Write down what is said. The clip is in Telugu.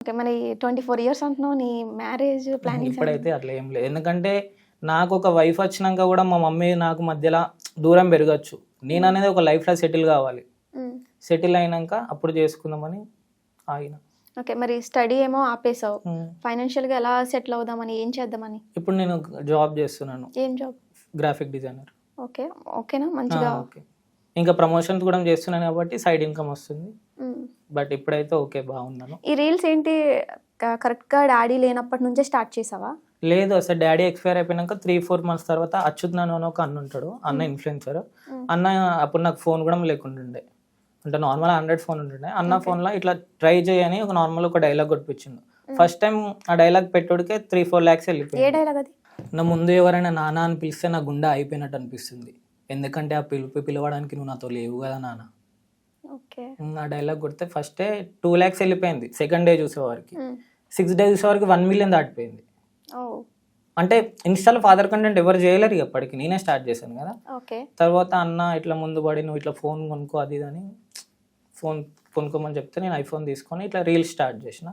ఓకే. మరి 24 ఇయర్స్ అంటున్నావు. నీ మ్యారేజ్ ప్లానింగ్స్ ఇప్పుడైతే అట్లా ఏం లేదు. ఎందుకంటే నాకు ఒక వైఫ్ వచ్చినాక కూడా మా మమ్మీ నాకు మధ్యలో దూరం పెరగచ్చు. నేను అనేది ఒక లైఫ్లో సెటిల్ కావాలి. సెటిల్ అయినాక అప్పుడు చేసుకుందామని ఆగిన. ఓకే. మరి స్టడీ ఏమో ఆపేసావు. ఫైనాన్షియల్‌గా ఎలా సెటిల్ అవుదామని, ఏం చేద్దామని? ఇప్పుడు నేను జాబ్ చేస్తున్నాను, ఏం జాబ్? Graphic designer. ఓకే. ఓకేనా? మంచిగా ఓకే. ఇంకా ప్రమోషన్స్ కూడా చేస్తున్నాను కాబట్టి సైడ్ ఇన్కమ్ వస్తుంది. బట్ ఇప్పుడైతే ఓకే బాగున్నాను. ఈ రీల్స్ ఏంటి కరెక్ట్‌గా డాడీ లేనప్పటి నుంచే స్టార్ట్ చేసావా? లేదు, అసలు డాడీ ఎక్స్పైర్ అయిపోయినాక 3-4 మంత్స్ తర్వాత అచ్యుత్ నాను అని ఒక అన్న ఉంటాడు, అన్న ఇన్ఫ్లుయెన్సర్. అన్న అప్పుడు నాకు ఫోన్ కూడా లేకుంటుండే, అంటే నార్మల్ ఆండ్రాయిడ్ ఫోన్ ఉంటుండే. అన్న ఫోన్లో ఇట్లా ట్రై చేయని ఒక నార్మల్ ఒక డైలాగ్ కొట్టించిండు. ఫస్ట్ టైం ఆ డైలాగ్ పెట్టోడికే 3-4 lakhs ఏ వెళ్ళిపోయింది. డైలాగ్ అది? నా ముందు ఎవరైనా నాన్న అని పిలిస్తే నా గుండె అయిపోయినట్టు అనిపిస్తుంది, ఎందుకంటే ఆ పిలవడానికి నువ్వు నాతో లేవు కదా నాన్న. ఓకే. ఆ డైలాగ్ కొడితే ఫస్టే 2 lakhs వెళ్ళిపోయింది. సెకండ్ డే చూసేవారికి, 6 days చూసేవారికి 1 million దాటిపోయింది. అంటే ఇన్స్టాలో ఫాదర్ కంటెంట్ ఎవరు చేయలేరు, ఎప్పటికి నేనే స్టార్ట్ చేశాను కదా. ఓకే. తర్వాత అన్న ఇట్లా ముందు పడి నువ్వు ఇట్లా ఫోన్ కొనుక్కో అది ఇది అని ఫోన్ కొనుక్కోమని చెప్తే నేను ఐఫోన్ తీసుకొని ఇట్లా రీల్స్ స్టార్ట్ చేసిన.